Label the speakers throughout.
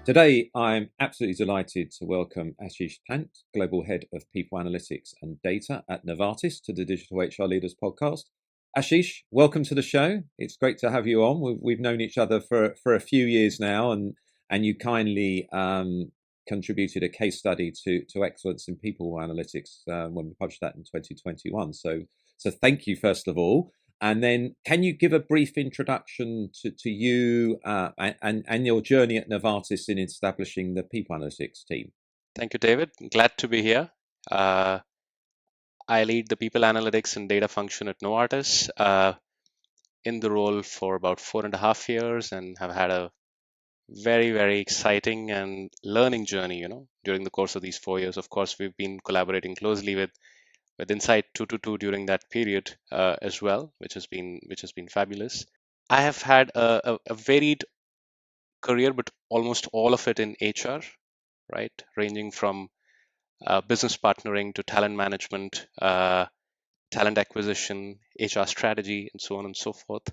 Speaker 1: Today, I'm absolutely delighted to welcome Ashish Pant, Global Head of People Analytics and Data at Novartis, to the Digital HR Leaders podcast. Ashish, welcome to the show. It's great to have you on. We've known each other for a few years now, and you kindly contributed a case study to excellence in people analytics when we published that in 2021. So thank you, first of all. And then, can you give a brief introduction to you and your journey at Novartis in establishing the people analytics team?
Speaker 2: Thank you, David. Glad to be here. Uh, I lead the people analytics and data function at Novartis, in the role for about 4.5 years, and have had a very, very exciting and learning journey, during the course of these 4 years. Of course, we've been collaborating closely with Insight 222 during that period as well, which has been fabulous. I have had a varied career, but almost all of it in HR, right? Ranging from business partnering to talent management, talent acquisition, HR strategy, and so on and so forth.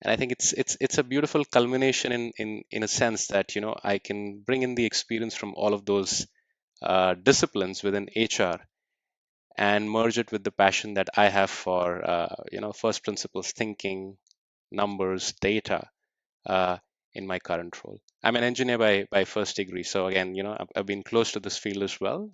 Speaker 2: And I think it's a beautiful culmination in a sense that I can bring in the experience from all of those disciplines within HR and merge it with the passion that I have for first principles thinking, numbers, data, uh, in my current role. I'm an engineer by first degree, so again, I've been close to this field as well.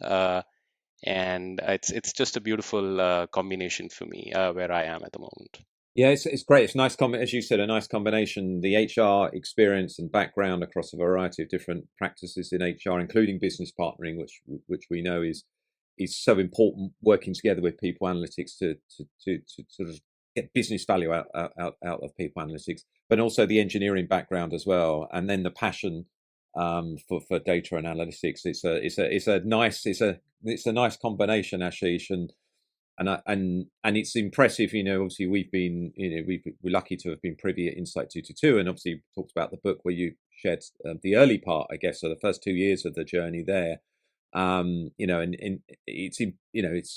Speaker 2: And it's just a beautiful combination for me where I am at the moment.
Speaker 1: Yeah, it's great. It's a nice, as you said, a nice combination. The HR experience and background across a variety of different practices in HR, including business partnering, which we know is so important. Working together with people analytics to sort of get business value out of people analytics, but also the engineering background as well, and then the passion for data and analytics. It's a nice combination, Ashish, and it's impressive. Obviously we're lucky to have been privy at Insight 222, and obviously talked about the book where you shared the early part, I guess, so the first 2 years of the journey there. And it's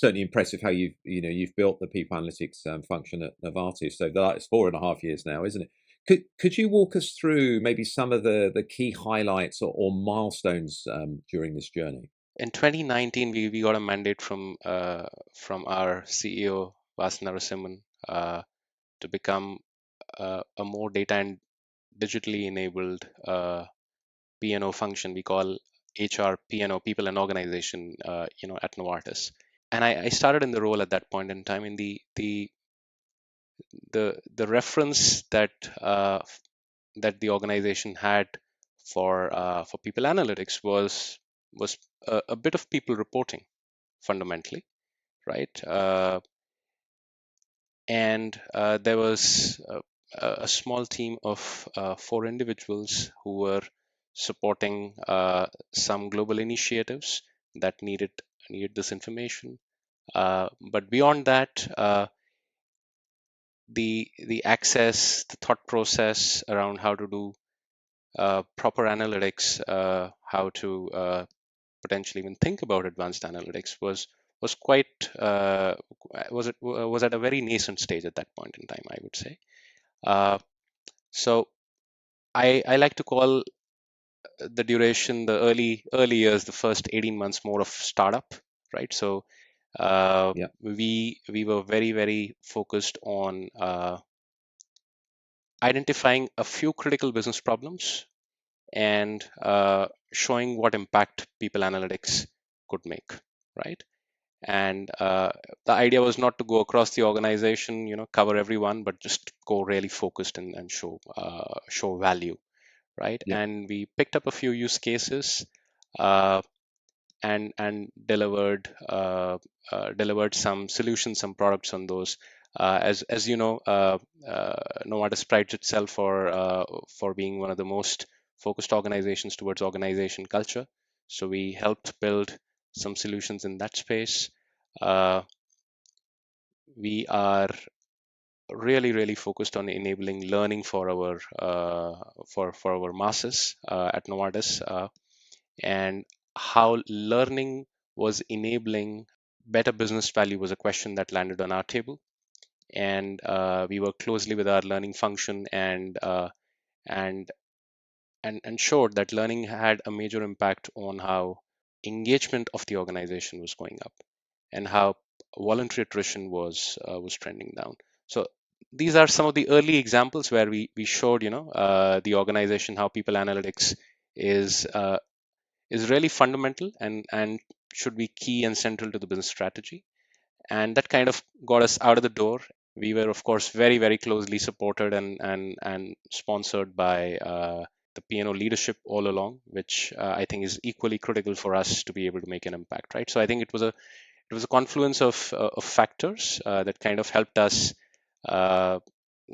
Speaker 1: certainly impressive how you've built the people analytics function at Novartis. So it's 4.5 years now, isn't it? Could you walk us through maybe some of the key highlights or milestones during this journey?
Speaker 2: In 2019, we got a mandate from our CEO Vas Narasimhan to become a more data and digitally enabled P&O function. We call HR P&O, people and organization, at Novartis. And I started in the role at that point in time. In the reference that the organization had for people analytics was a bit of people reporting fundamentally, right? And there was a small team of 4 individuals who were supporting some global initiatives that needed this information. But beyond that, the access, the thought process around how to do proper analytics, how to potentially even think about advanced analytics was quite was at a very nascent stage at that point in time, I would say. So I like to call the duration, the early years, the first 18 months, more of startup, right? So
Speaker 1: Yeah.
Speaker 2: we were very, very focused on identifying a few critical business problems and showing what impact people analytics could make, right? And the idea was not to go across the organization, cover everyone, but just go really focused and show value, right?
Speaker 1: Yeah.
Speaker 2: And we picked up a few use cases uh, and delivered some solutions, some products on those. As you know, Novartis prides itself for being one of the most focused organizations towards organization culture. So we helped build some solutions in that space. Uh, we are really, really focused on enabling learning for our masses at Novartis, and how learning was enabling better business value was a question that landed on our table. And we work closely with our learning function and and showed that learning had a major impact on how engagement of the organization was going up and how voluntary attrition was trending down. So these are some of the early examples where we showed the organization how people analytics is uh, is really fundamental and should be key and central to the business strategy, and that kind of got us out of the door. We were, of course, very closely supported and sponsored by the P&O leadership all along, which I think is equally critical for us to be able to make an impact, right? So I think it was a confluence of factors that kind of helped us uh,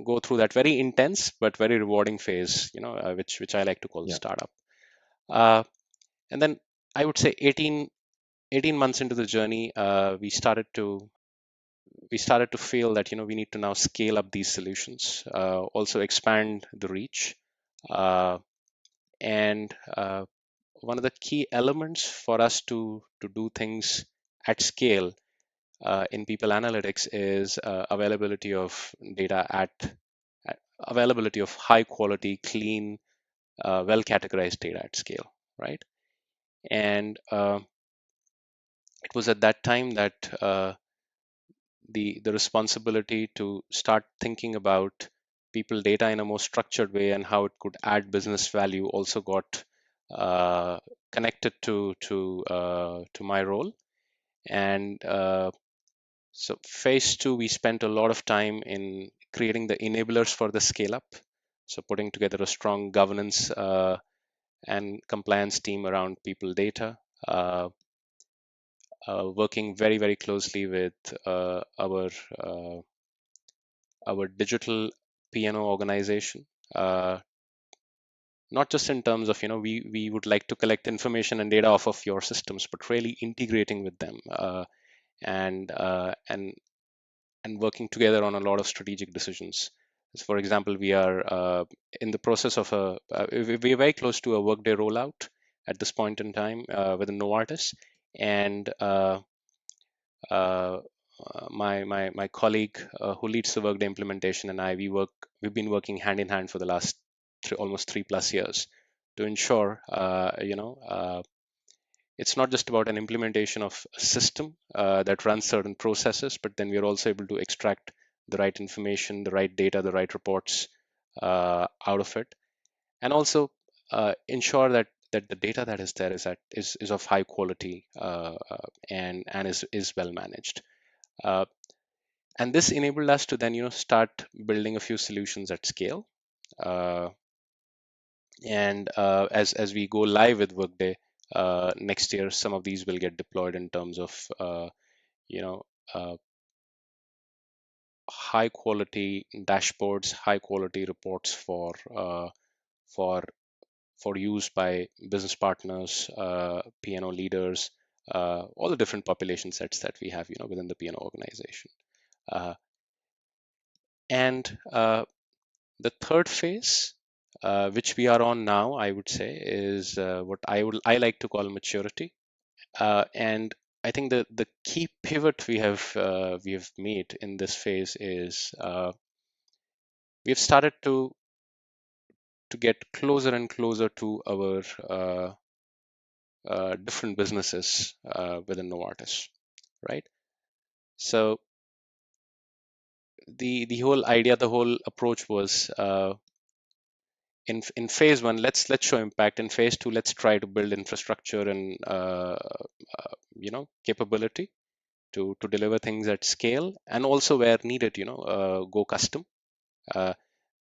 Speaker 2: go through that very intense but very rewarding phase, which I like to call
Speaker 1: Yeah.
Speaker 2: startup. Uh, and then I would say 18 months into the journey, we started to feel that we need to now scale up these solutions, also expand the reach, uh, and one of the key elements for us to do things at scale in people analytics is availability of data at availability of high quality, clean, well categorized data at scale, right? And it was at that time that the responsibility to start thinking about people data in a more structured way and how it could add business value also got uh, connected to my role. And so phase two, we spent a lot of time in creating the enablers for the scale up. So putting together a strong governance and compliance team around people data, uh, working very closely with uh, our digital P&O organization. Not just in terms of we would like to collect information and data off of your systems, but really integrating with them and and working together on a lot of strategic decisions. So for example, we are in the process of we're very close to a workday rollout at this point in time within Novartis, and uh, my colleague who leads the Workday implementation and we've been working hand in hand for the last almost 3+ years to ensure it's not just about an implementation of a system that runs certain processes, but then we're also able to extract the right information, the right data, the right reports out of it, and also ensure that the data that is there is of high quality and is well managed. Uh, and this enabled us to then start building a few solutions at scale. Uh, and as we go live with Workday next year, some of these will get deployed in terms of you know uh, high quality dashboards, high quality reports for for use by business partners, P&O leaders, all the different population sets that we have within the P&O organization. Uh, and The third phase, which we are on now, I would say, is what I like to call maturity. And I think the key pivot we have made in this phase is we've started to get closer and closer to our different businesses within Novartis, right? So the whole idea, the whole approach was in phase one, let's show impact. In phase two, let's try to build infrastructure and capability to deliver things at scale, and also where needed, go custom, uh,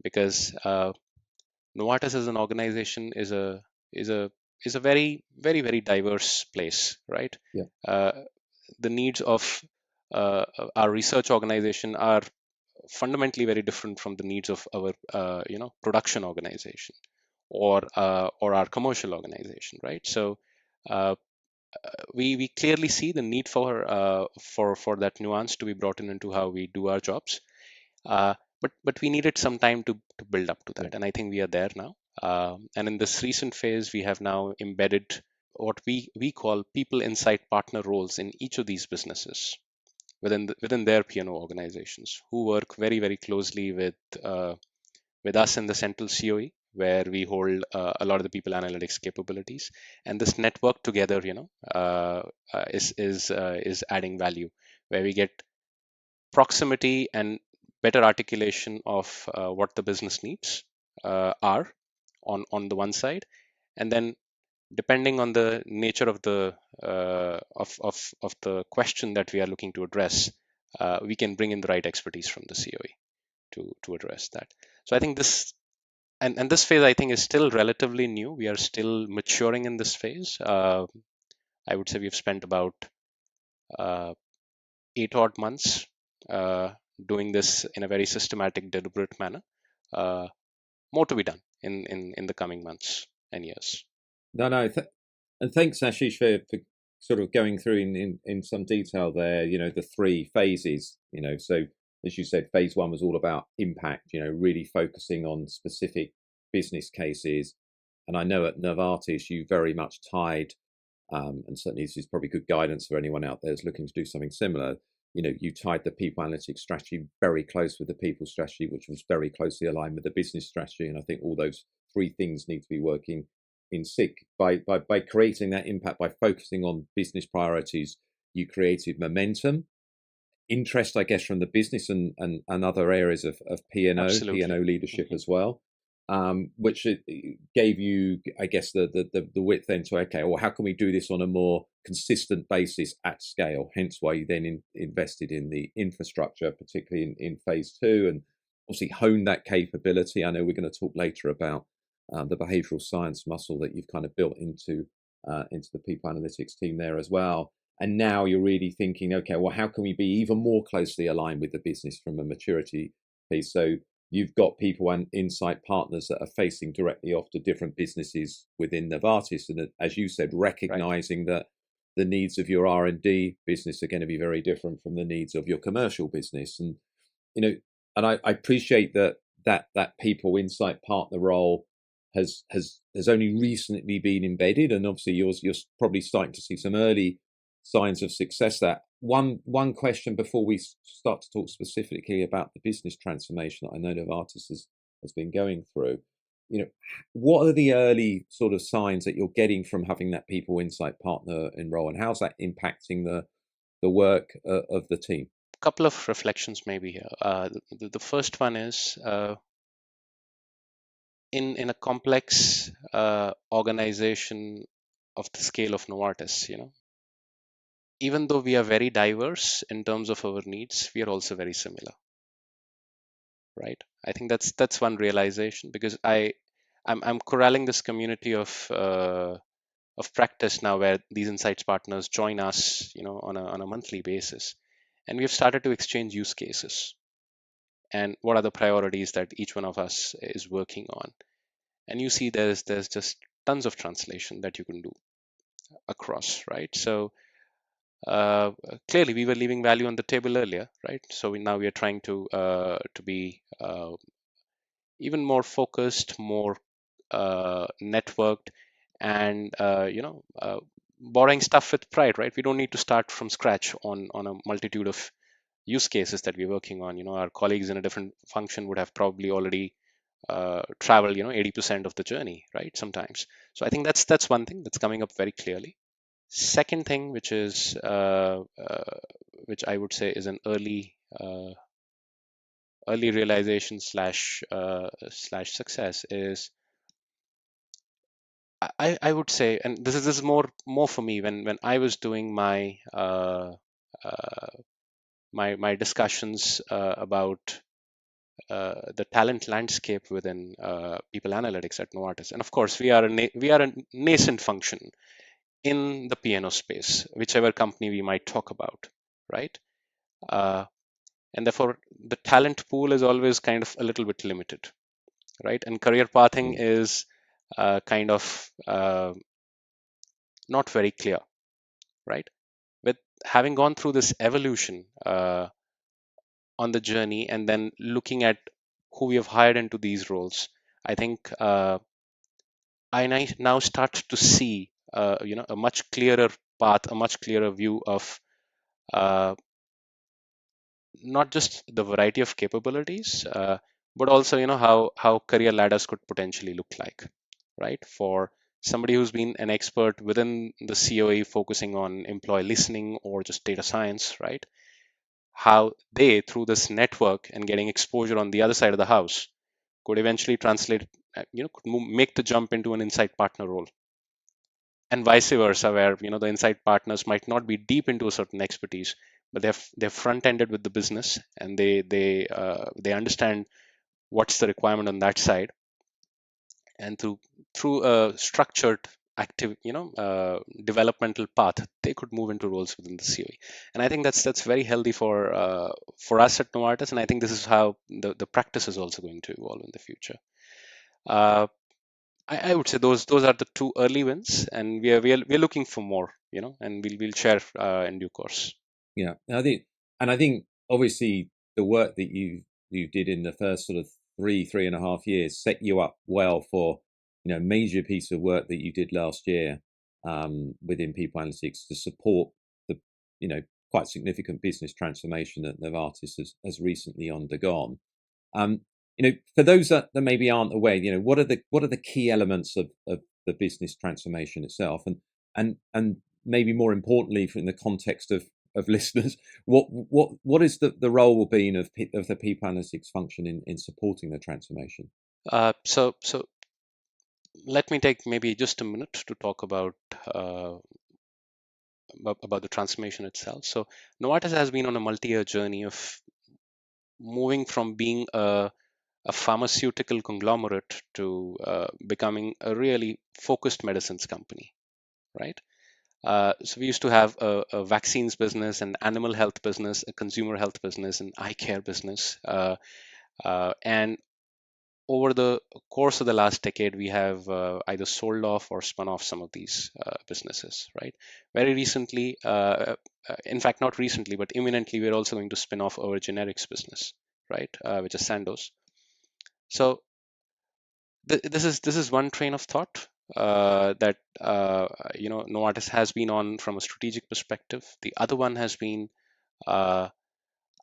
Speaker 2: because Novartis as an organization is a very diverse place, right?
Speaker 1: Yeah.
Speaker 2: Uh, the needs of our research organization are fundamentally very different from the needs of our production organization or our commercial organization, right? So uh, we clearly see the need for that nuance to be brought in into how we do our jobs. But we needed some time to build up to
Speaker 1: Yeah.
Speaker 2: that, and I think we are there now. And in this recent phase, we have now embedded what we call people insight partner roles in each of these businesses within their P&O organizations, who work very closely with us in the central COE, where we hold a lot of the people analytics capabilities, and this network together, is adding value, where we get proximity and better articulation of what the business needs are on the one side, and then depending on the nature of the of the question that we are looking to address, we can bring in the right expertise from the COE to address that. So I think this and this phase I think is still relatively new. We are still maturing in this phase. I would say we've spent about uh, 8 odd months doing this in a very systematic, deliberate manner. Uh, More to be done in the coming months and years.
Speaker 1: No, no, and thanks, Ashish, for sort of going through in some detail there. The three phases. So as you said, phase one was all about impact. Really focusing on specific business cases. And I know at Novartis, you very much tied, and certainly this is probably good guidance for anyone out there who's looking to do something similar. You tied the people analytics strategy very close with the people strategy, which was very closely aligned with the business strategy. And I think all those three things need to be working in sync. By creating that impact, by focusing on business priorities, you created momentum, interest, I guess, from the business and other areas of P&O leadership as well, which it gave you, I guess, the width then to, okay, well, how can we do this on a more consistent basis at scale? Hence why you then invested in the infrastructure, particularly in phase two, and obviously honed that capability. I know we're going to talk later about the behavioral science muscle that you've kind of built into the people analytics team there as well. And now you're really thinking, okay, well, how can we be even more closely aligned with the business from a maturity piece? So you've got people and insight partners that are facing directly off to different businesses within Novartis, and as you said, recognizing that the needs of your R&D business are going to be very different from the needs of your commercial business. And I appreciate that people insight partner role has only recently been embedded, and obviously you're probably starting to see some early signs of success. That one question before we start to talk specifically about the business transformation that I know Novartis has been going through. What are the early sort of signs that you're getting from having that people insight partner in role, and how's that impacting the work of the team?
Speaker 2: A couple of reflections maybe here. The first one is in a complex organization of the scale of Novartis, even though we are very diverse in terms of our needs, we are also very similar, right? I think that's one realization, because I'm corralling this community of practice now, where these insights partners join us, on a monthly basis, and we've started to exchange use cases and what are the priorities that each one of us is working on. And you see there's just tons of translation that you can do across, right? So clearly we were leaving value on the table earlier, right? So now we are trying to be even more focused, more networked, and borrowing stuff with pride, right? We don't need to start from scratch on a multitude of use cases that we're working on. Our colleagues in a different function would have probably already traveled 80% of the journey, right? Sometimes. So I think that's one thing that's coming up very clearly. Second thing, which I would say is an early realization slash success, is I would say, and this is more for me, when I was doing my my discussions about the talent landscape within people analytics at Novartis. And of course, we are a nascent function in the P&O space, whichever company we might talk about, right? And therefore, the talent pool is always kind of a little bit limited, right? And career pathing is kind of not very clear, right? With having gone through this evolution on the journey, and then looking at who we have hired into these roles, I think I now start to see a much clearer path, a much clearer view of not just the variety of capabilities, but also how career ladders could potentially look like, right? For somebody who's been an expert within the COE focusing on employee listening or just data science, right? How they, through this network and getting exposure on the other side of the house, could eventually translate, could make the jump into an insight partner role, and vice versa, where the insight partners might not be deep into a certain expertise, but they're front ended with the business, and they understand what's the requirement on that side, and through a structured active developmental path, they could move into roles within the COE. And I think that's very healthy for us at Novartis, and I think this is how the practice is also going to evolve in the future. uh, I would say those are the two early wins, and we are looking for more, and we'll share in due course.
Speaker 1: Yeah, and I think obviously the work that you did in the first sort of 3.5 years set you up well for major piece of work that you did last year within people analytics to support the you know quite significant business transformation that Novartis has recently undergone. Um, for those that maybe aren't aware, what are the key elements of the business transformation itself, and maybe more importantly, from the context of listeners, what is the role will be of the people analytics function in supporting the transformation?
Speaker 2: So let me take maybe just a minute to talk uh, about the transformation itself. So Novartis has been on a multi-year journey of moving from being a pharmaceutical conglomerate to becoming a really focused medicines company, right? So we used to have a vaccines business, an animal health business, a consumer health business, an eye care business, and over the course of the last decade, we have either sold off or spun off some of these businesses, right? Very recently, in fact, not recently, but imminently, we're also going to spin off our generics business, right? Which is Sandoz. So this is one train of thought that Novartis has been on from a strategic perspective. The other one has been uh,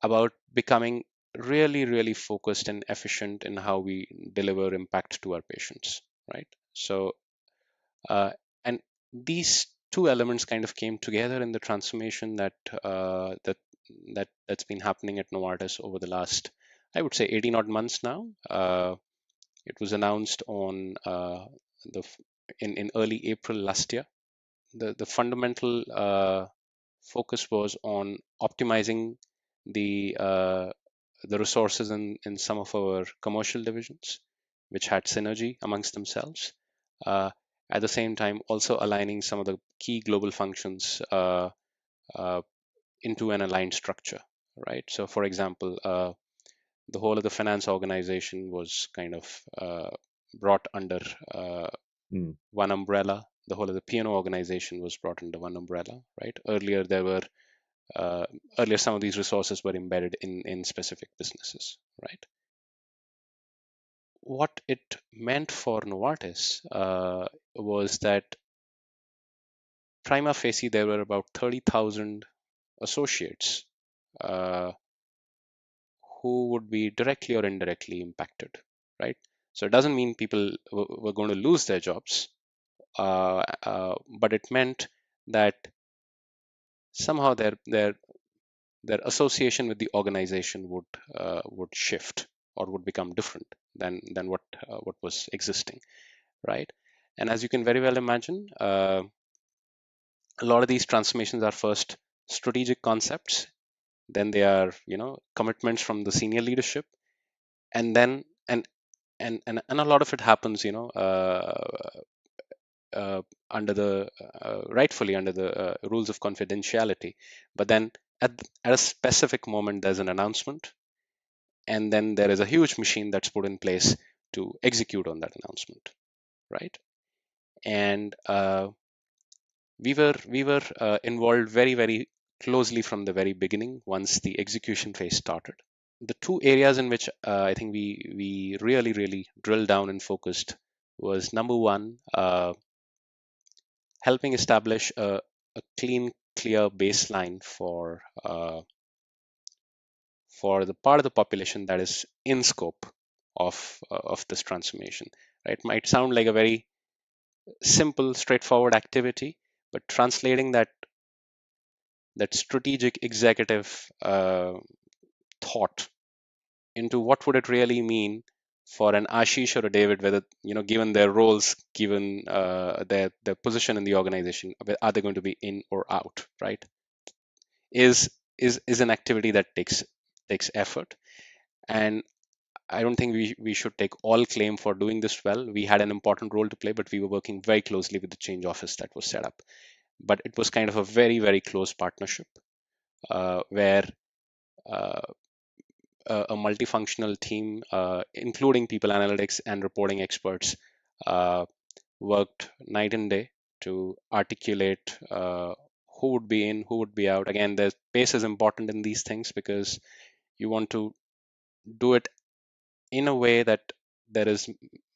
Speaker 2: about becoming really, really focused and efficient in how we deliver impact to our patients, right? So, uh, and these two elements kind of came together in the transformation that's been happening at Novartis over the last, I would say, 18 odd months now. It was announced on the in early April last year. The fundamental focus was on optimizing the uh, the resources in some of our commercial divisions, which had synergy amongst themselves. Uh, at the same time, also aligning some of the key global functions uh, into an aligned structure, right? So, for example, the whole of the finance organization was kind of brought under uh,
Speaker 1: Mm.
Speaker 2: one umbrella. The whole of the P&O organization was brought under one umbrella, right? Uh, earlier some of these resources were embedded in specific businesses, right? What it meant for Novartis was that prima facie there were about 30,000 associates uh, who would be directly or indirectly impacted, right? So it doesn't mean people were going to lose their jobs, but it meant that somehow their association with the organization would shift or would become different than what was existing, right? And as you can very well imagine, a lot of these transformations are first strategic concepts, then they are commitments from the senior leadership, and then and a lot of it happens uh, under the rightfully under the rules of confidentiality. But then at a specific moment, there's an announcement, and then there is a huge machine that's put in place to execute on that announcement, right? And we were involved very, very closely from the very beginning once the execution phase started. The two areas in which I think we really, really drilled down and focused was number one, helping establish a clean, clear baseline for the part of the population that is in scope, of this transformation. Right? It might sound like a very simple, straightforward activity, but translating that strategic executive thought into what would it really mean for an Ashish or a David, whether given their roles, given their position in the organization, are they going to be in or out, right? Is an activity that takes effort, and I don't think we should take all claim for doing this well. We had an important role to play, but we were working very closely with the change office that was set up. But it was kind of a very, very close partnership where uh, a multifunctional team, including people analytics and reporting experts, uh, worked night and day to articulate who would be in, who would be out. Again, the pace is important in these things because you want to do it in a way that there is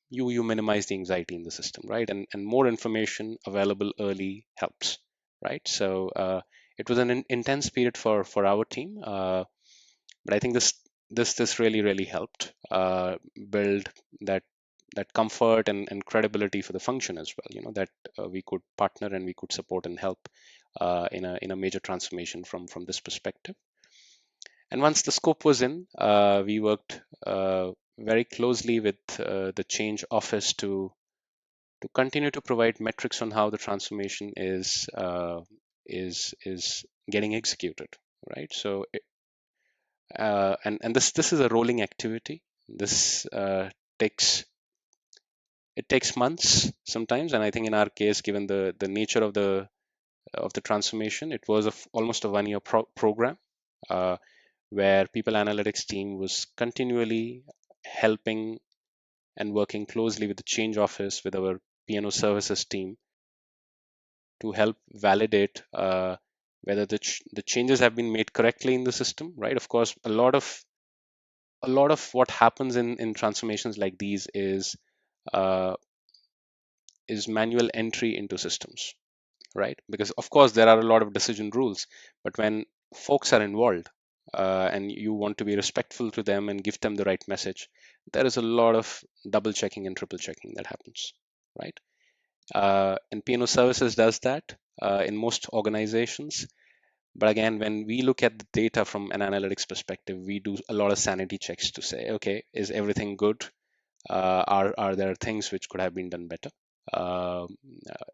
Speaker 2: you minimize the anxiety in the system, right? And more information available early helps, right? So it was an intense period for our team, but I think this really helped build that that comfort and credibility for the function as well. That we could partner and we could support and help in a major transformation from this perspective. And once the scope was in, we worked very closely with the change office to continue to provide metrics on how the transformation is getting executed, right? So, and this is a rolling activity. This takes months sometimes, and I think in our case, given the nature of the transformation, it was almost a 1 year program. Where people analytics team was continually helping and working closely with the change office with our P&O services team to help validate whether the changes have been made correctly in the system, right? Of course, a lot of what happens in transformations like these uh, is manual entry into systems, right? Because of course there are a lot of decision rules, but when folks are involved and you want to be respectful to them and give them the right message, there is a lot of double checking and triple checking that happens, right? And P&O services does that in most organizations. But again, when we look at the data from an analytics perspective, we do a lot of sanity checks to say, okay, is everything good? Are there things which could have been done better?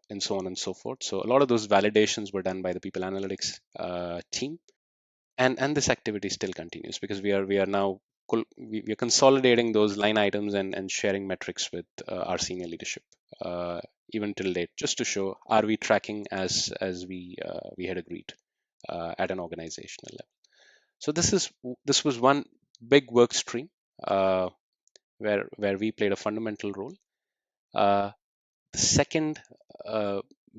Speaker 2: And so on and so forth. So a lot of those validations were done by the people analytics team, and this activity still continues because we are now we are consolidating those line items and sharing metrics with our senior leadership even till date, just to show are we tracking as we had agreed at an organizational level. So this was one big work stream uh, where we played a fundamental role. The second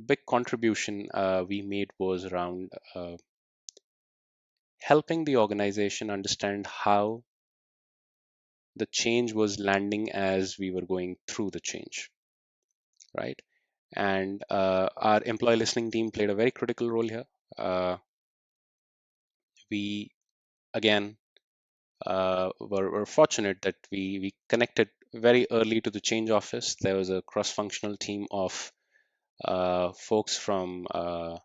Speaker 2: big contribution we made was around helping the organization understand how the change was landing as we were going through the change, right? And our employee listening team played a very critical role here. We again were fortunate that we connected very early to the change office. There was a cross-functional team of folks from our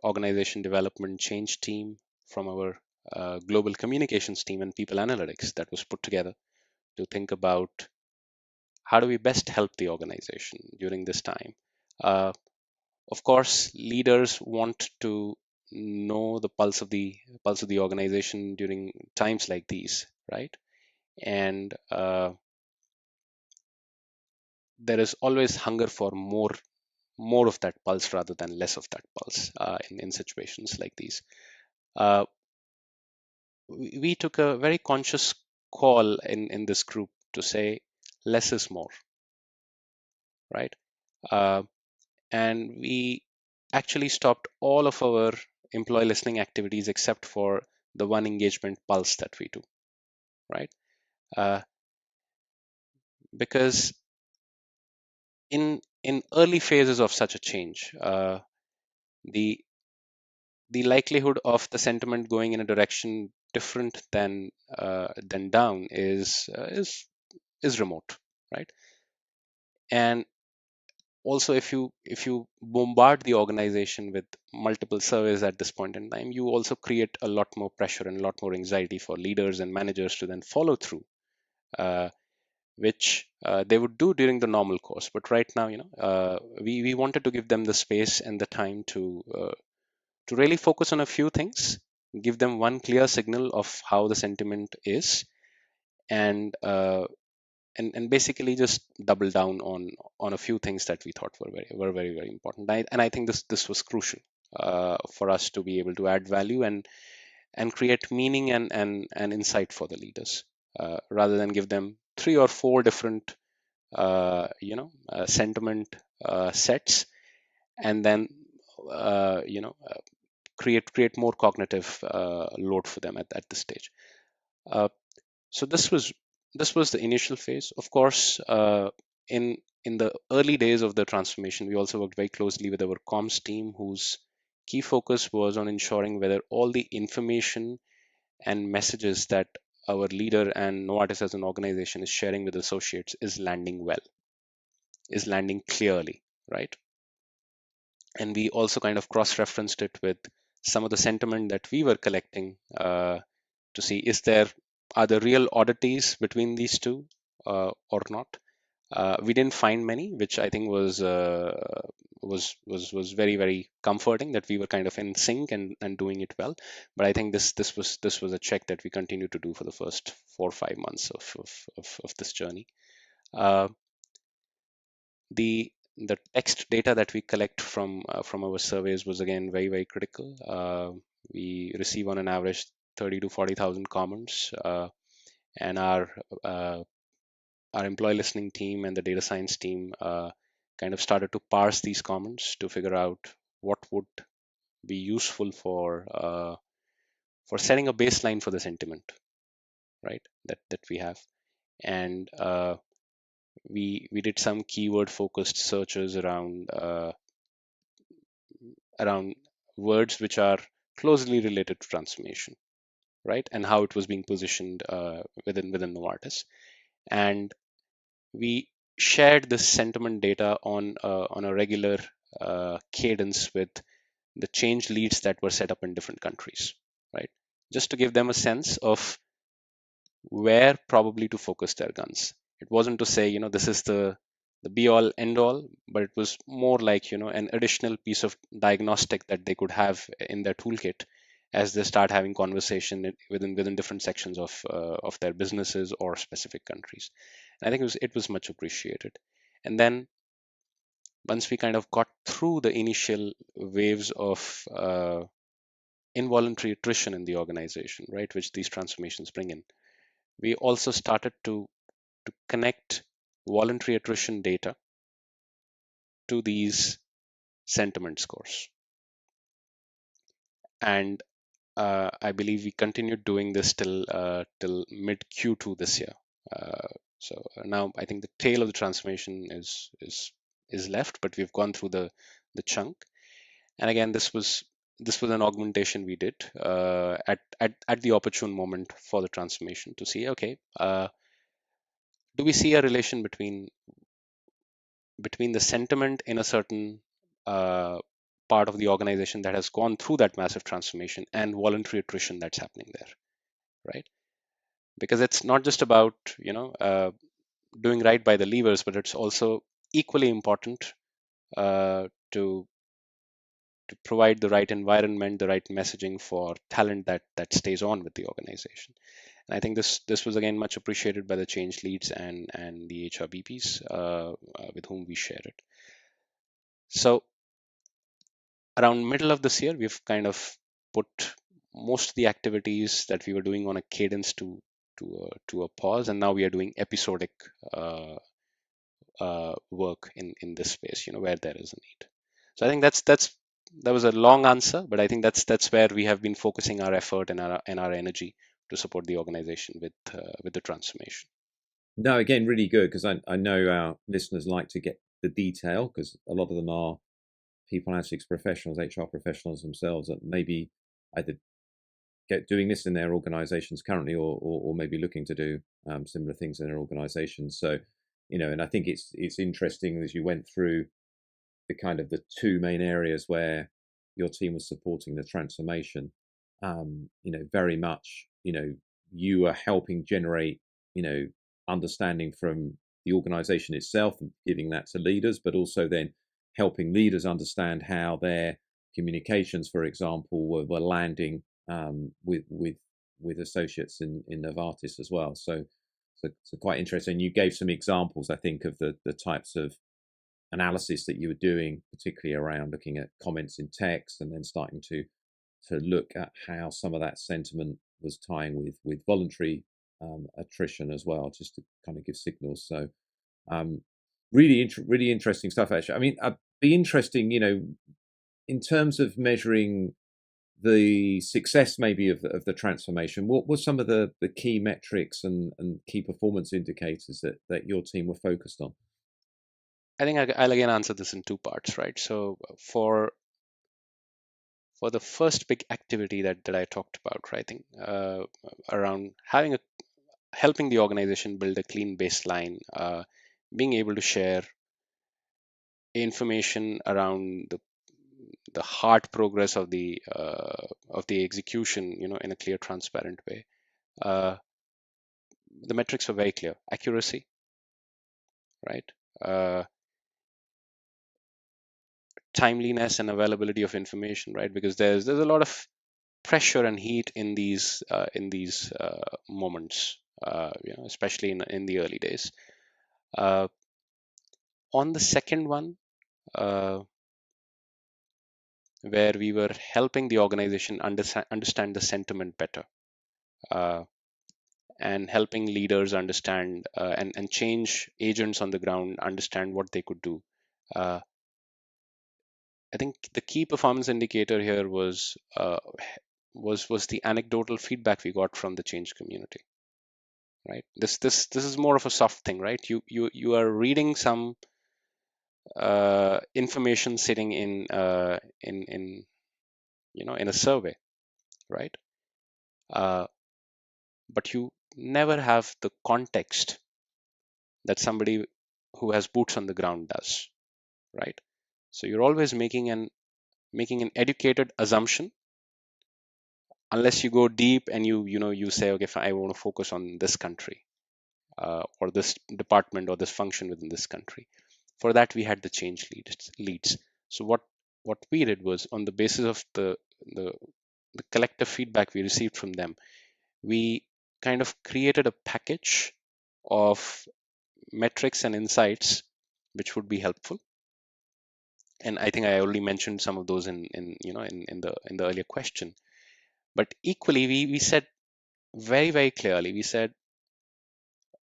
Speaker 2: organization development change team, from our global communications team, and people analytics that was put together to think about how do we best help the organization during this time. Uh, of course, leaders want to know the pulse of the organization during times like these, right? And there is always hunger for more of that pulse rather than less of that pulse in situations like these. Uh, we took a very conscious call in this group to say less is more, right? Uh, and we actually stopped all of our employee listening activities except for the one engagement pulse that we do, right? Uh, because in early phases of such a change, the the likelihood of the sentiment going in a direction different than down is remote, right? And also, if you bombard the organization with multiple surveys at this point in time, you also create a lot more pressure and a lot more anxiety for leaders and managers to then follow through, uh, which they would do during the normal course. But right now, we wanted to give them the space and the time to really focus on a few things, give them one clear signal of how the sentiment is, and and basically just double down on a few things that we thought were very important. And I think this was crucial for us to be able to add value and create meaning and insight for the leaders, rather than give them three or four different sentiment sets, and then uh, you know uh, create more cognitive load for them at this stage. Uh, so this was the initial phase. Of course, in in the early days of the transformation, we also worked very closely with our comms team, whose key focus was on ensuring whether all the information and messages that our leader and Novartis as an organization is sharing with associates is landing well, is landing clearly, right? And we also kind of cross-referenced it with some of the sentiment that we were collecting, to see, are there real oddities between these two, or not. We didn't find many, which I think was very, very comforting, that we were kind of in sync and doing it well. But I think this was a check that we continue to do for the first 4 or 5 months of this journey. Uh, the text data that we collect from our surveys was again very, very critical. We receive on an average 30 to 40,000 comments, and uh, our employee listening team and the data science team kind of started to parse these comments to figure out what would be useful for setting a baseline for the sentiment, right? That we have. And we did some keyword focused searches around words which are closely related to transformation, right? And how it was being positioned within Novartis. And we shared this sentiment data on a regular cadence with the change leads that were set up in different countries, right? Just to give them a sense of where probably to focus their guns. It wasn't to say, this is the be all end all, but it was more like, an additional piece of diagnostic that they could have in their toolkit as they start having conversation within different sections of their businesses or specific countries. And I think it was much appreciated. And then once we kind of got through the initial waves of involuntary attrition in the organization, right, which these transformations bring in, we also started to connect voluntary attrition data to these sentiment scores. And I believe we continued doing this till mid Q2 this year. So now I think the tail of the transformation is left, but we've gone through the chunk. And again, this was an augmentation we did at the opportune moment for the transformation to see, okay, do we see a relation between the sentiment in a certain uh, part of the organization that has gone through that massive transformation and voluntary attrition that's happening there, right? Because it's not just about doing right by the levers, but it's also equally important to provide the right environment, the right messaging for talent that stays on with the organization. And I think this was again much appreciated by the change leads and the HR BPs with whom we shared it. So around middle of this year, we've kind of put most of the activities that we were doing on a cadence to a pause, and now we are doing episodic work in this space, where there is a need. So I think that was a long answer, but I think that's where we have been focusing our effort and our energy to support the organization with the transformation.
Speaker 1: No, again, really good, because I know our listeners like to get the detail, because a lot of them are people analytics professionals, HR professionals themselves, that maybe either doing this in their organizations currently, or maybe looking to do similar things in their organizations. So, and I think it's interesting as you went through the kind of the two main areas where your team was supporting the transformation. Very much, you are helping generate, understanding from the organization itself and giving that to leaders, but also then helping leaders understand how their communications, for example, were landing with associates in Novartis as well. So quite interesting. You gave some examples, I think, of the types of analysis that you were doing, particularly around looking at comments in text and then starting to look at how some of that sentiment was tying with voluntary attrition as well, just to kind of give signals. So really interesting stuff, actually. I mean, I'd be interesting, in terms of measuring the success maybe of the transformation. What were some of the key metrics and key performance indicators that your team were focused on?
Speaker 2: I think I'll again answer this in two parts, right? So for the first big activity that I talked about, right, I think around helping the organization build a clean baseline, being able to share information around the hard progress of the execution, in a clear, transparent way. The metrics were very clear: accuracy, right? Timeliness and availability of information, right? Because there's a lot of pressure and heat in these moments, especially in the early days. On the second one, where we were helping the organization understand the sentiment better, and helping leaders understand and change agents on the ground understand what they could do. I think the key performance indicator here was the anecdotal feedback we got from the change community. Right. This is more of a soft thing, right? You are reading some information sitting in a survey, right? But you never have the context that somebody who has boots on the ground does, right? So you're always making an educated assumption, unless you go deep and you say, okay, fine, I want to focus on this country, or this department or this function within this country. For that, we had the change leads. So what we did was, on the basis of the collective feedback we received from them, we kind of created a package of metrics and insights which would be helpful. And I think I already mentioned some of those in the earlier question. But equally, we said very, very clearly, we said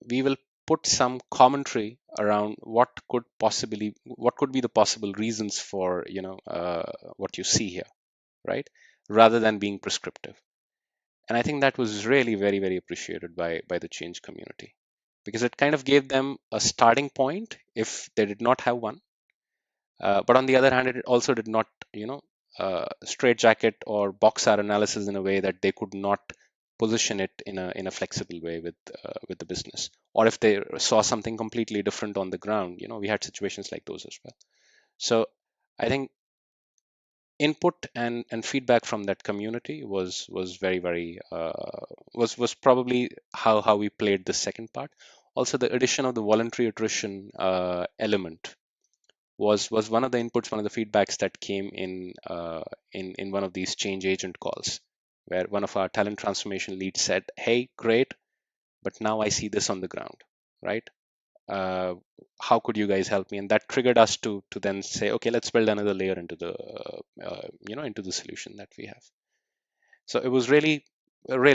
Speaker 2: we will put some commentary around what could be the possible reasons for what you see here, right, rather than being prescriptive. And I think that was really very, very appreciated by the change community, because it kind of gave them a starting point if they did not have one. But on the other hand, it also did not straitjacket or box our analysis in a way that they could not position it in a flexible way with the business, or if they saw something completely different on the ground. We had situations like those as well. So I think input and feedback from that community was very, very was probably how we played the second part. Also, the addition of the voluntary attrition element was one of the inputs, one of the feedbacks that came in one of these change agent calls, where one of our talent transformation leads said, "Hey, great, but now I see this on the ground, right? How could you guys help me?" And that triggered us to then say, okay, let's build another layer into the into the solution that we have. So it was really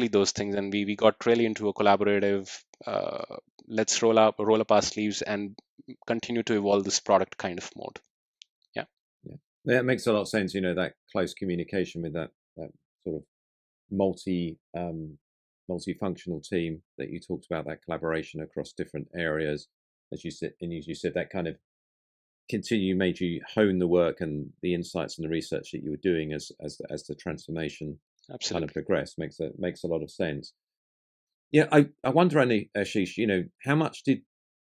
Speaker 2: those things, and we got really into a collaborative, let's roll up our sleeves and continue to evolve this product kind of mode. Yeah,
Speaker 1: that makes a lot of sense. That close communication with that sort of multifunctional team that you talked about, that collaboration across different areas, as you said, that kind of made you hone the work and the insights and the research that you were doing as the transformation kind of
Speaker 2: Absolutely.
Speaker 1: progress. Makes a lot of sense. Yeah, I wonder, Ashish, how much did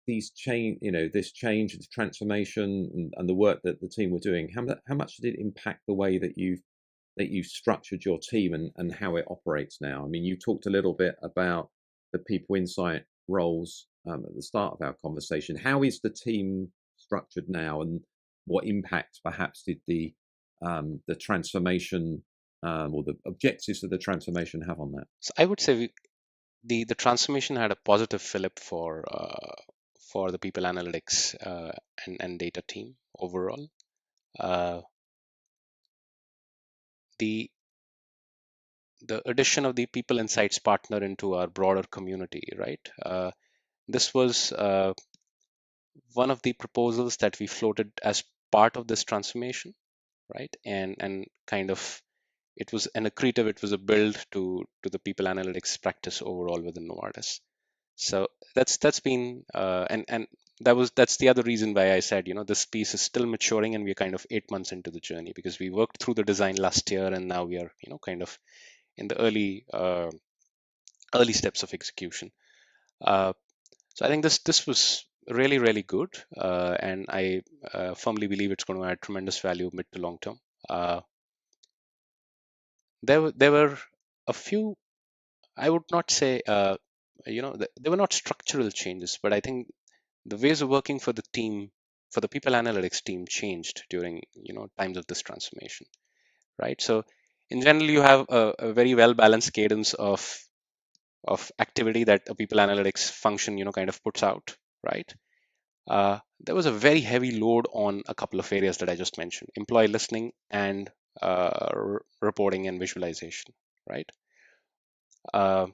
Speaker 1: these change, this change, this transformation, and the work that the team were doing, how much did it impact the way that you've structured your team and how it operates now? I mean, you talked a little bit about the people insight roles at the start of our conversation. How is the team structured now, and what impact perhaps did the transformation or the objectives of the transformation have on that?
Speaker 2: So I would say the transformation had a positive fillip for the people analytics and data team overall. Uh, the the addition of the people insights partner into our broader community, right? This was one of the proposals that we floated as part of this transformation, right? And kind of it was an accretive, it was a build to the people analytics practice overall within Novartis. So that's been and that's the other reason why I said, this piece is still maturing and we're kind of 8 months into the journey, because we worked through the design last year and now we are, kind of in the early steps of execution. Uh, so I think this was really really good, and I firmly believe it's going to add tremendous value mid to long term. Uh, there were a few. I would not say they were not structural changes, but I think the ways of working for the team, for the people analytics team, changed during times of this transformation, right? So in general, you have a very well balanced cadence of activity that a people analytics function kind of puts out, right? There was a very heavy load on a couple of areas that I just mentioned: employee listening and reporting and visualization, right? Uh,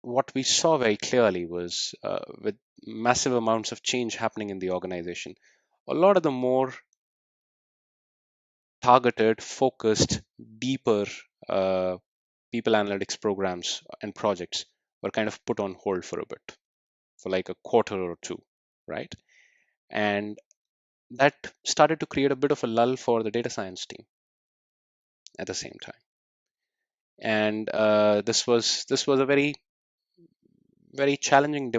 Speaker 2: what we saw very clearly was, with massive amounts of change happening in the organization, a lot of the more targeted, focused, deeper uh, people analytics programs and projects were kind of put on hold for a bit, for like a quarter or two, right? And that started to create a bit of a lull for the data science team at the same time. And this was a very challenging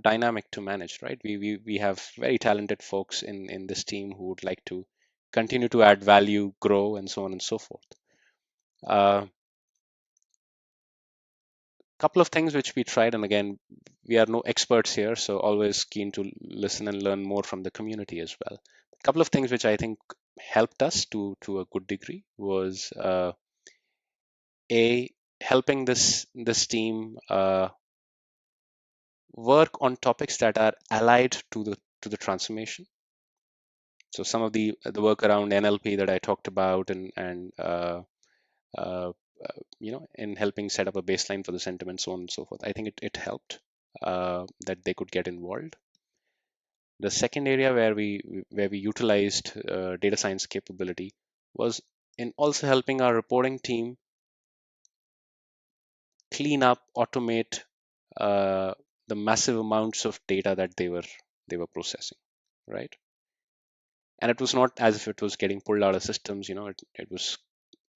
Speaker 2: dynamic to manage, right? We have very talented folks in this team who would like to continue to add value, grow, and so on and so forth. A couple of things which we tried, and again, we are no experts here, so always keen to listen and learn more from the community as well. A couple of things which I think helped us to a good degree was, a helping this team work on topics that are allied to the transformation. So some of the work around NLP that I talked about, and uh, in helping set up a baseline for the sentiment, so on and so forth. I think it helped that they could get involved. The second area where we utilized data science capability was in also helping our reporting team clean up, automate uh, the massive amounts of data that they were processing, right? And it was not as if it was getting pulled out of systems. It was,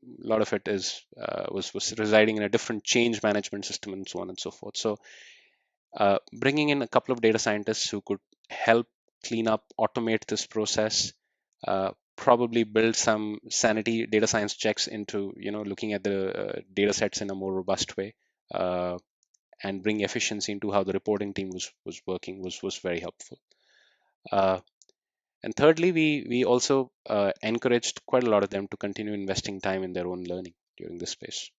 Speaker 2: a lot of it was residing in a different change management system and so on and so forth. So bringing in a couple of data scientists who could help clean up, automate this process, probably build some sanity data science checks into looking at the data sets in a more robust way, uh, and bring efficiency into how the reporting team was working, was very helpful. Uh, and thirdly, we also encouraged quite a lot of them to continue investing time in their own learning during this space,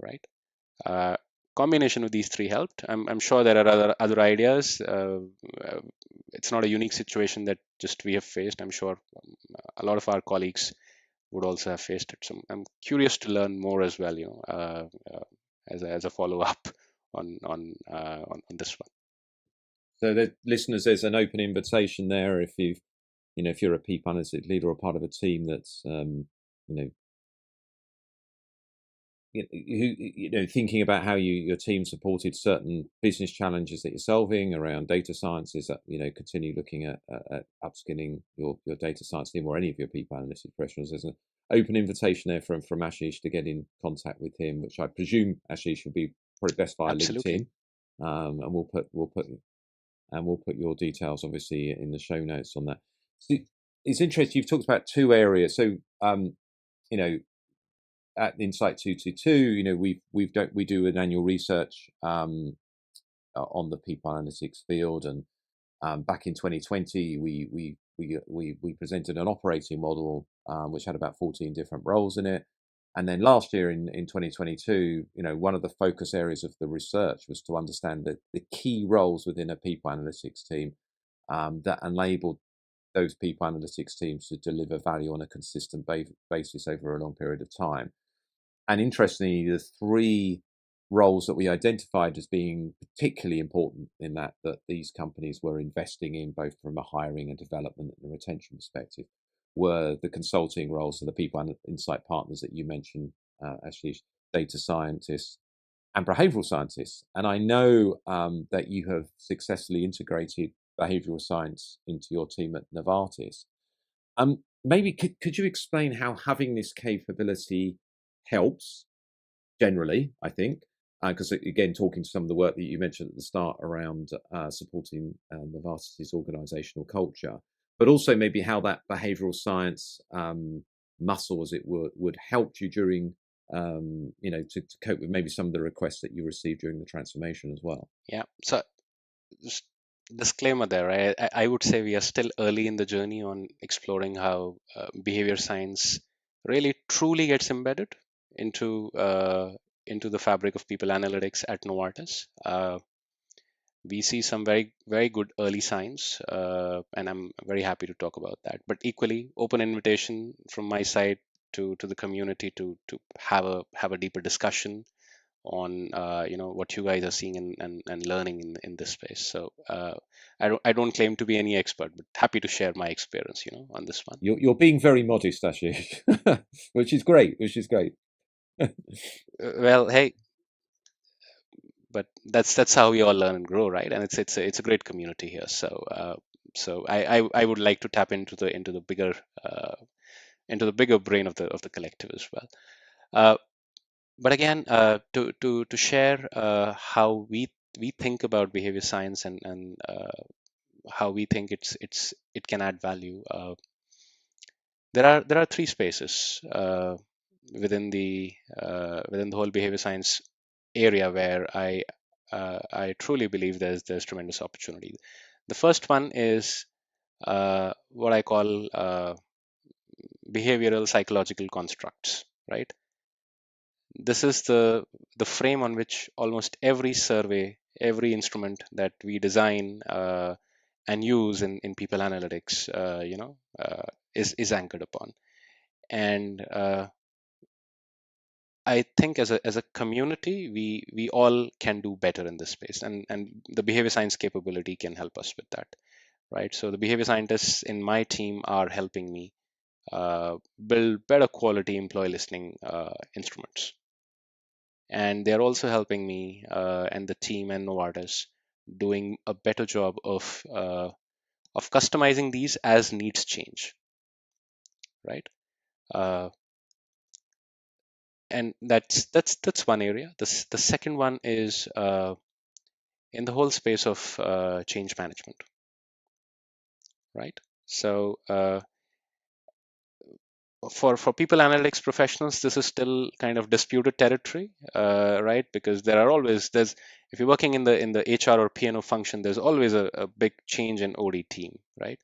Speaker 2: right? Uh, Combination of these three helped. I'm sure there are other ideas. It's not a unique situation that just we have faced. I'm sure a lot of our colleagues would also have faced it. So I'm curious to learn more as well. As a follow up on this one.
Speaker 1: So, the listeners, there's an open invitation there. If you're a people analytics leader or part of a team that's you know thinking about how your team supported certain business challenges that you're solving around data sciences, that continue looking at upskilling your data science team or any of your people analytics professionals. There's an open invitation there from Ashish to get in contact with him, which I presume Ashish will be probably best via
Speaker 2: Absolutely.
Speaker 1: LinkedIn, and we'll put your details obviously in the show notes on that. So it's interesting. You've talked about two areas. So you know at Insight 222, we do an annual research on the people analytics field, and back in 2020 we presented an operating model which had about 14 different roles in it. And then last year in 2022, one of the focus areas of the research was to understand the key roles within a people analytics team that enabled those people analytics teams to deliver value on a consistent basis over a long period of time. And interestingly, the three roles that we identified as being particularly important in that these companies were investing in, both from a hiring and development and retention perspective, were the consulting roles, so the people and insight partners that you mentioned, actually data scientists and behavioral scientists. And I know that you have successfully integrated behavioral science into your team at Novartis. Maybe could you explain how having this capability helps generally, I think, because again, talking to some of the work that you mentioned at the start around supporting Novartis's organizational culture, but also maybe how that behavioral science muscle, as it were, would help you during, to cope with maybe some of the requests that you received during the transformation as well.
Speaker 2: Yeah. So just disclaimer there, right? I would say we are still early in the journey on exploring how behavior science really truly gets embedded into the fabric of people analytics at Novartis. We see some very very good early signs, and I'm very happy to talk about that. But equally, open invitation from my side to the community to have a deeper discussion on what you guys are seeing and learning in this space. So I don't claim to be any expert, but happy to share my experience on this one.
Speaker 1: You're being very modest, Ashish, which is great.
Speaker 2: Well, hey, but that's how we all learn and grow, right? And it's a great community here. So I would like to tap into the bigger brain of the collective as well. But again, to share how we think about behavior science and how we think it can add value. There are three spaces within the whole behavior science area where I truly believe there's tremendous opportunity. The first one is what I call behavioral psychological constructs, right? This is the frame on which almost every survey, every instrument that we design and use in people analytics, is anchored upon. And I think as a community, we all can do better in this space, and the behavior science capability can help us with that, right? So the behavior scientists in my team are helping me build better quality employee listening instruments, and they're also helping me and the team and Novartis doing a better job of customizing these as needs change, right? Uh, and that's one area. The second one is in the whole space of change management, right? So for people analytics professionals, this is still kind of disputed territory, right? Because there's if you're working in the HR or P&O function, there's always a big change in OD team, right?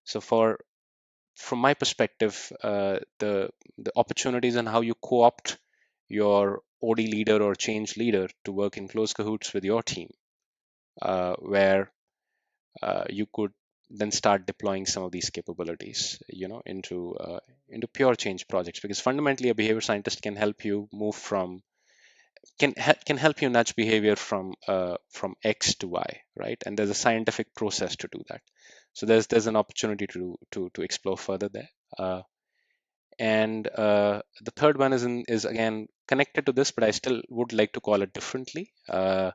Speaker 2: So from my perspective, the opportunities and how you co-opt your OD leader or change leader to work in close cahoots with your team, where you could then start deploying some of these capabilities, into pure change projects. Because fundamentally, a behavior scientist can help you move from can help you nudge behavior from X to Y, right? And there's a scientific process to do that. So there's an opportunity to explore further there. And the third one is again connected to this, but I still would like to call it differently, uh,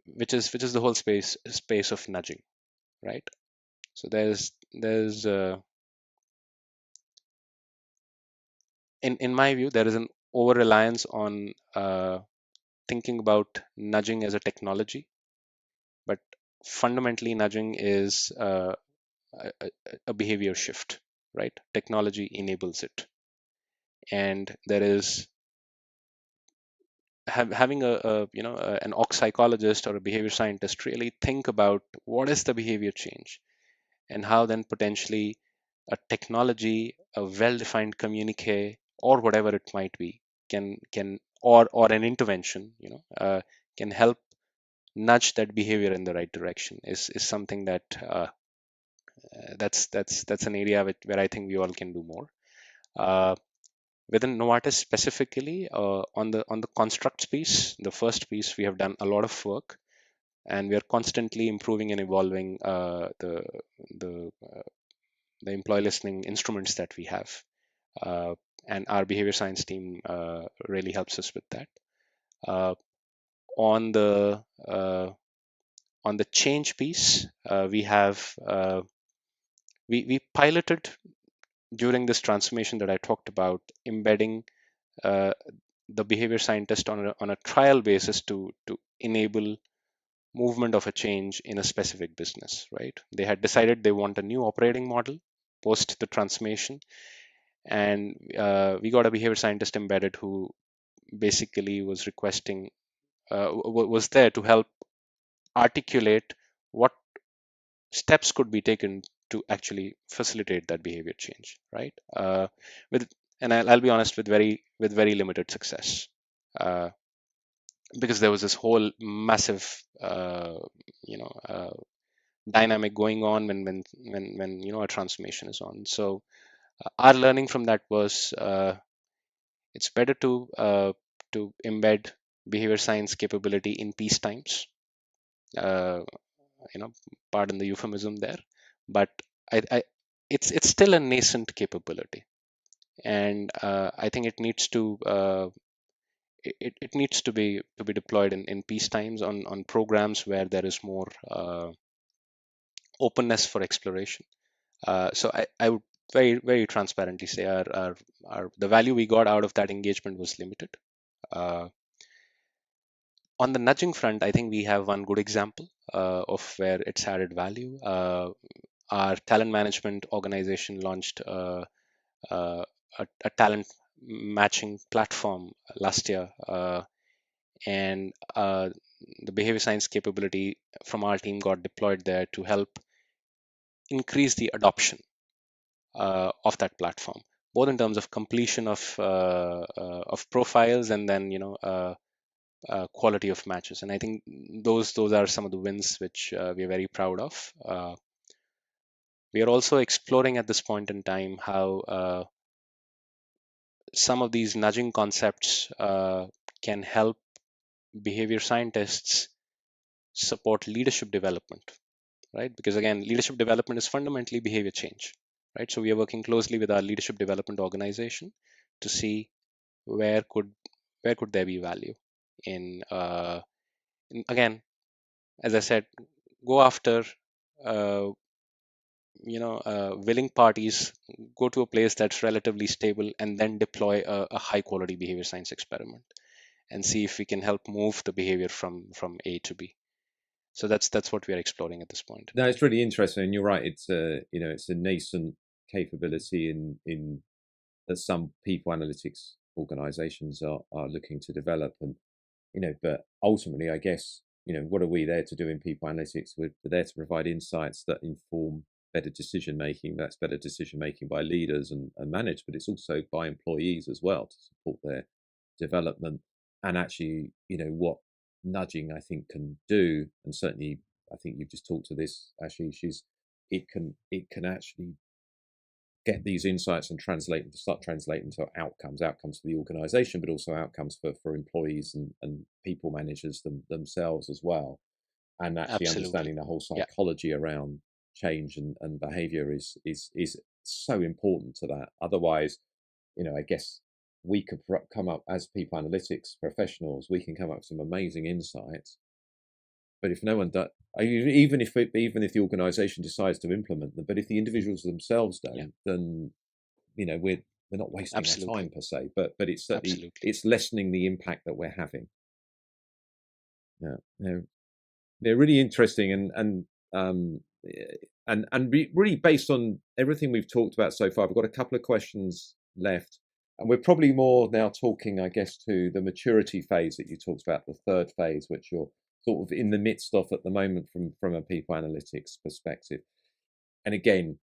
Speaker 2: which is the whole space of nudging, right? So there's in my view, there is an over reliance on thinking about nudging as a technology, but fundamentally nudging is a behavior shift, right? Technology enables it, and there is having an ox psychologist or a behavior scientist really think about what is the behavior change, and how then potentially a technology, a well-defined communique, or whatever it might be, can or an intervention, can help nudge that behavior in the right direction. Is something that that's an area where I think we all can do more. Uh, Within Novartis specifically, on the constructs piece, the first piece, we have done a lot of work, and we are constantly improving and evolving the the employee listening instruments that we have. Uh, and our behavior science team really helps us with that. Uh, on the uh, on the change piece, we piloted during this transformation that I talked about, embedding uh, the behavior scientist on a trial basis to enable movement of a change in a specific business, right? They had decided they want a new operating model post the transformation, and we got a behavior scientist embedded who basically was requesting was there to help articulate what steps could be taken to actually facilitate that behavior change, right? With and I'll be honest, with very limited success, uh, because there was this whole massive dynamic going on when a transformation is on. So our learning from that was, it's better to embed behavior science capability in peace times. Uh, you know, Pardon the euphemism there, but I it's still a nascent capability, and I think it needs to be deployed in peace times on programs where there is more openness for exploration. So I would very transparently say our the value we got out of that engagement was limited. Uh, on the nudging front, I think we have one good example of where it's added value. Our talent management organization launched uh, a talent matching platform last year, and the behavior science capability from our team got deployed there to help increase the adoption of that platform, both in terms of completion of profiles, and then quality of matches. And I think those are some of the wins which we are very proud of. We are also exploring at this point in time how some of these nudging concepts can help behavior scientists support leadership development, right? Because again, leadership development is fundamentally behavior change, right? So we are working closely with our leadership development organization to see where could where could there be value again, as I said, go after uh, willing parties, go to a place that's relatively stable, and then deploy a high quality behavior science experiment and see if we can help move the behavior from A to B. So that's what we are exploring at this point.
Speaker 1: No, it's really interesting, and you're right. It's a nascent capability in that some people analytics organisations are looking to develop, and but ultimately, I guess what are we there to do in people analytics? We're there to provide insights that inform better decision making. That's better decision making by leaders and managed, but it's also by employees as well to support their development. And actually, what nudging I think can do, and certainly I think you've just talked to this, Ashish, is it can actually get these insights and start translating to outcomes for the organization, but also outcomes for employees and people managers themselves as well. And actually
Speaker 2: Absolutely.
Speaker 1: understanding the whole
Speaker 2: Yeah.
Speaker 1: psychology around change and behavior is so important to that. Otherwise, I guess we could come up as people analytics professionals, we can come up with some amazing insights. But if no one does, even if the organisation decides to implement them, but if the individuals themselves don't,
Speaker 2: Yeah,
Speaker 1: then we're not wasting our
Speaker 2: absolutely.
Speaker 1: time per se. But it's certainly
Speaker 2: Absolutely.
Speaker 1: it's lessening the impact that we're having. Yeah, they're really interesting um, really based on everything we've talked about so far. I've got a couple of questions left, and we're probably more now talking, I guess, to the maturity phase that you talked about, the third phase, which you're sort of in the midst of at the moment from a people analytics perspective. And again,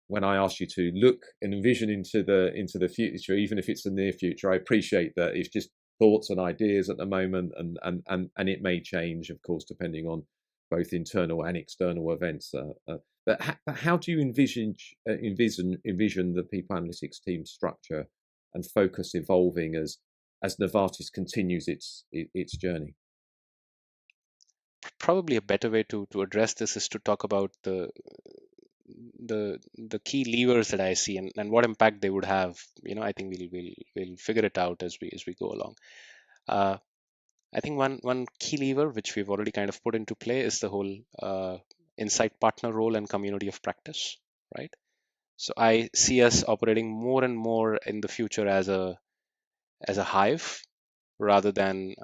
Speaker 1: when I ask you to look and envision into the future, even if it's the near future, I appreciate that it's just thoughts and ideas at the moment, and it may change, of course, depending on both internal and external events. But how do you envision the people analytics team structure and focus evolving as Novartis continues its journey?
Speaker 2: Probably a better way to address this is to talk about the key levers that I see, and what impact they would have. I think we'll figure it out as we go along. Uh, I think one key lever which we've already kind of put into play is the whole insight partner role and community of practice, right? So I see us operating more and more in the future as a hive rather than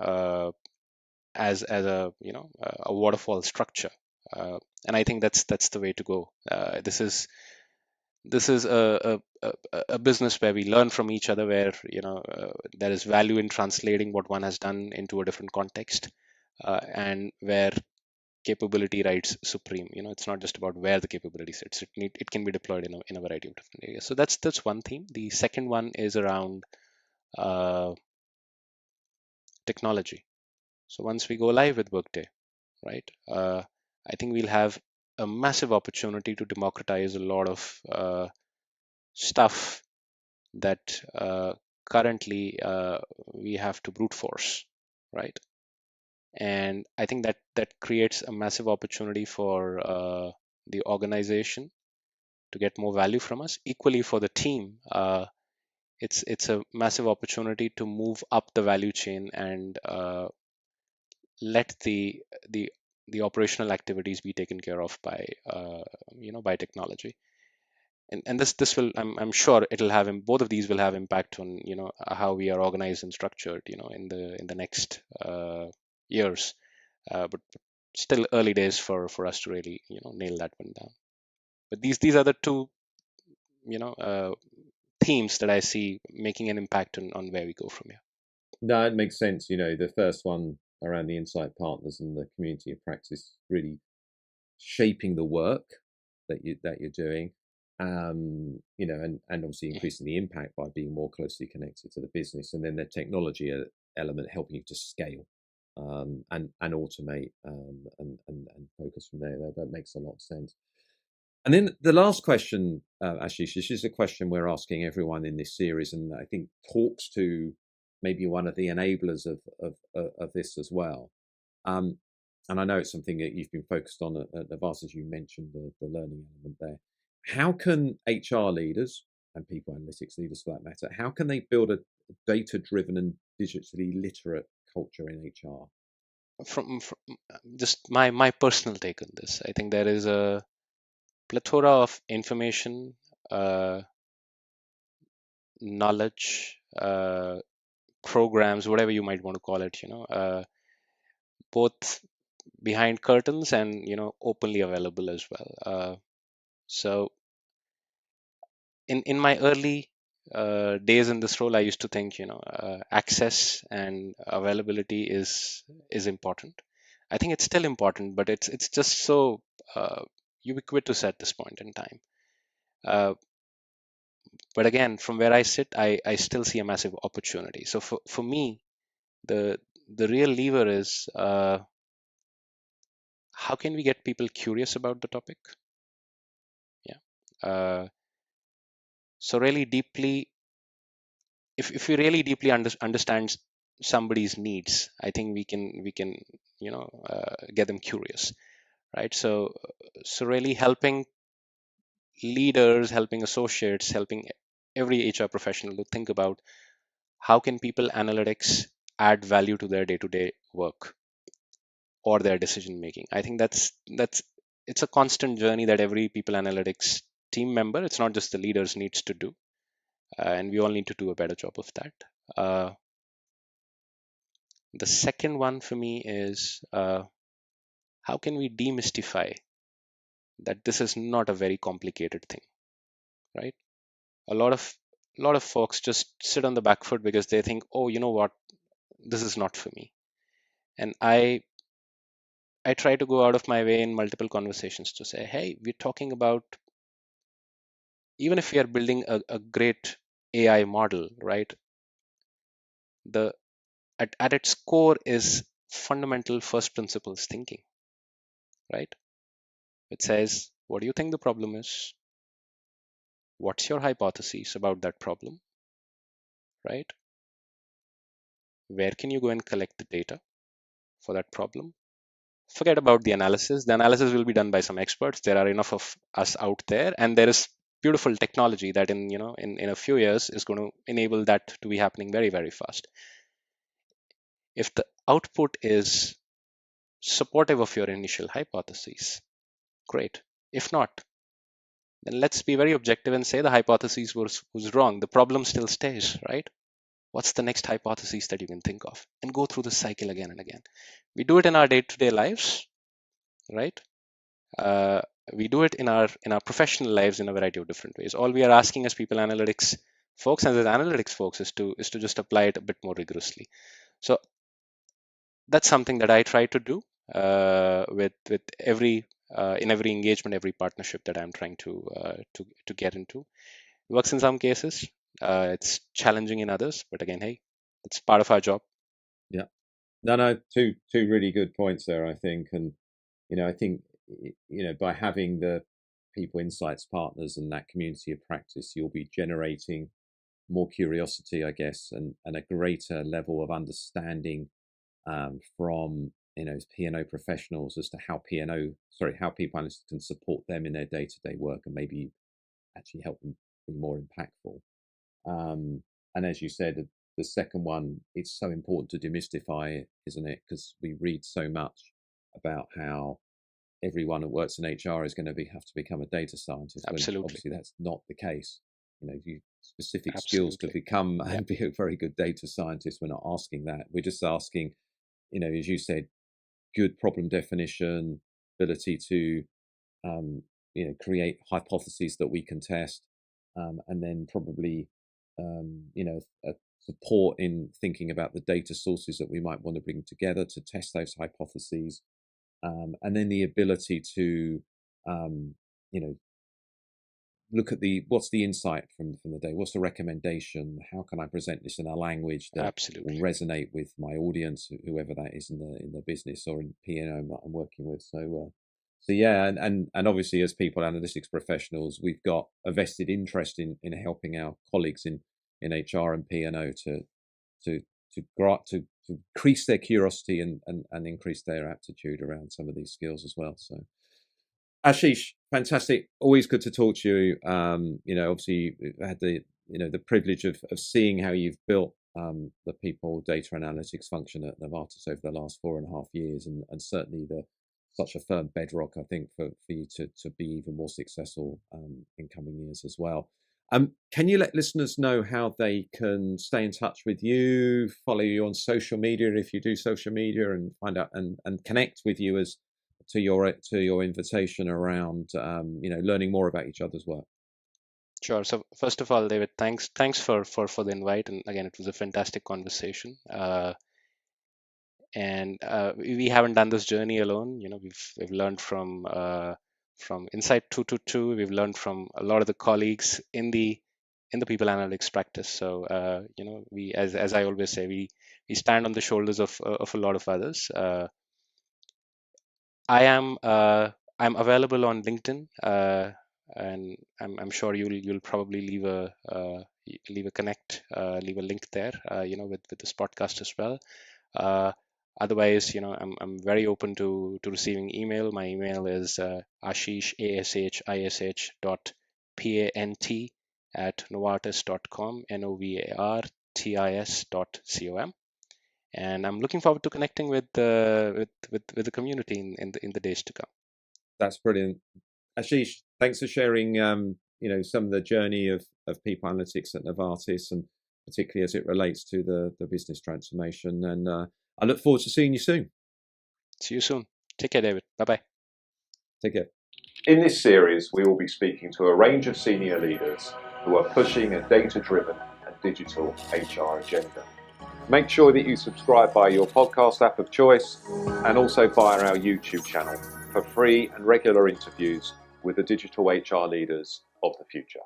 Speaker 2: as a waterfall structure. And I think that's the way to go. This is a business where we learn from each other, where there is value in translating what one has done into a different context, and where capability rights supreme. It's not just about where the capability sits. It can be deployed in a variety of different areas. So that's one theme. The second one is around uh, technology. So once we go live with Workday, right, I think we'll have a massive opportunity to democratize a lot of stuff that currently we have to brute force, right? And I think that creates a massive opportunity for the organization to get more value from us. Equally for the team, it's a massive opportunity to move up the value chain and let the the operational activities be taken care of by technology. And this will, I'm sure it'll have, both of these will have impact on how we are organized and structured in the next years, but still early days for us to really nail that one down. But these are the two you know uh, themes that I see making an impact on where we go from here.
Speaker 1: No, it makes sense. The first one around the insight partners and the community of practice really shaping the work that you're doing, and obviously
Speaker 2: Mhm.
Speaker 1: increasing the impact by being more closely connected to the business, and then the technology element helping you to scale, and automate, and focus from there. That makes a lot of sense. And then the last question, Ashish, this is a question we're asking everyone in this series, and I think talks to maybe one of the enablers of this as well. Um, and I know it's something that you've been focused on at Novartis, as you mentioned the learning element there. How can HR leaders and people analytics leaders, for that matter, how can they build a data-driven and digitally literate culture in HR?
Speaker 2: From just my personal take on this, I think there is a plethora of information, uh, knowledge, programs, whatever you might want to call it, both behind curtains and openly available as well. So in my early days in this role, I used to think access and availability is important. I think it's still important, but it's just so ubiquitous at this point in time. Uh, but again, from where I sit, I still see a massive opportunity. So for me, the real lever is how can we get people curious about the topic? Yeah. So really deeply, if we really deeply understand somebody's needs, I think we can get them curious, right? So really helping leaders, helping associates, helping every HR professional to think about how can people analytics add value to their day-to-day work or their decision making? I think that's it's a constant journey that every people analytics team member, it's not just the leaders, needs to do, and we all need to do a better job of that. The second one for me is how can we demystify that this is not a very complicated thing, right? A lot of folks just sit on the back foot because they think, oh, you know what, this is not for me. And I try to go out of my way in multiple conversations to say, hey, we're talking about, even if we are building a great AI model, right? The at its core is fundamental first principles thinking, right? It says, what do you think the problem is? What's your hypothesis about that problem, right? Where can you go and collect the data for that problem? Forget about the analysis. The analysis will be done by some experts. There are enough of us out there, and there is beautiful technology that in a few years is going to enable that to be happening very, very fast. If the output is supportive of your initial hypotheses, great. If not, then let's be very objective and say the hypothesis was wrong. The problem still stays, right? What's the next hypothesis that you can think of? And go through the cycle again and again. We do it in our day-to-day lives, right? Uh, we do it in our professional lives in a variety of different ways. All we are asking as people analytics folks and as analytics folks is to just apply it a bit more rigorously. So that's something that I try to do with every in every engagement, every partnership that I'm trying to get into. It works in some cases. It's challenging in others, but again, hey, it's part of our job.
Speaker 1: Yeah. No, two really good points there, I think. And, I think, by having the people insights partners and that community of practice, you'll be generating more curiosity, I guess, and a greater level of understanding from P&O professionals as to how how people analysts can support them in their day-to-day work and maybe actually help them be more impactful. And as you said, the second one, it's so important to demystify it, isn't it? Because we read so much about how everyone who works in HR is going to have to become a data scientist. When
Speaker 2: Absolutely.
Speaker 1: obviously that's not the case. You specific skills to
Speaker 2: Absolutely.
Speaker 1: become and be a very good data scientist. We're not asking that. We're just asking, as you said, good problem definition, ability to create hypotheses that we can test, and then probably a support in thinking about the data sources that we might want to bring together to test those hypotheses, and then the ability to um, you know look at what's the insight from the day, what's the recommendation, how can I present this in a language that
Speaker 2: Absolutely.
Speaker 1: will resonate with my audience, whoever that is in the business or in P&O that I'm working with. So yeah, and obviously as people analytics professionals, we've got a vested interest in helping our colleagues in HR and P&O to to increase their curiosity and increase their aptitude around some of these skills as well. So Ashish, fantastic. Always good to talk to you. Obviously had the privilege of seeing how you've built the people data analytics function at Novartis over the last 4.5 years, and certainly such a firm bedrock, I think, for you to be even more successful in coming years as well. Can you let listeners know how they can stay in touch with you, follow you on social media if you do social media, and find out and connect with you as to your invitation around learning more about each other's work?
Speaker 2: Sure. So first of all, David, thanks for the invite, and again, it was a fantastic conversation. And we haven't done this journey alone. We've learned from Insight 222. We've learned from a lot of the colleagues in the people analytics practice. So we, as I always say, we stand on the shoulders of a lot of others. I'm available on LinkedIn, and I'm sure you'll probably leave a connect, leave a link there, with this podcast as well. Otherwise, I'm very open to receiving email. My email is Ashish, ASHISH dot PANT at novartis.com, NOVARTIS TIS.com. And I'm looking forward to connecting with the community in the days to come.
Speaker 1: That's brilliant. Ashish, thanks for sharing some of the journey of people analytics at Novartis, and particularly as it relates to the business transformation. And I look forward to seeing you soon.
Speaker 2: See you soon. Take care, David. Bye-bye.
Speaker 1: Take care. In this series, we will be speaking to a range of senior leaders who are pushing a data-driven and digital HR agenda. Make sure that you subscribe via your podcast app of choice and also via our YouTube channel for free and regular interviews with the digital HR leaders of the future.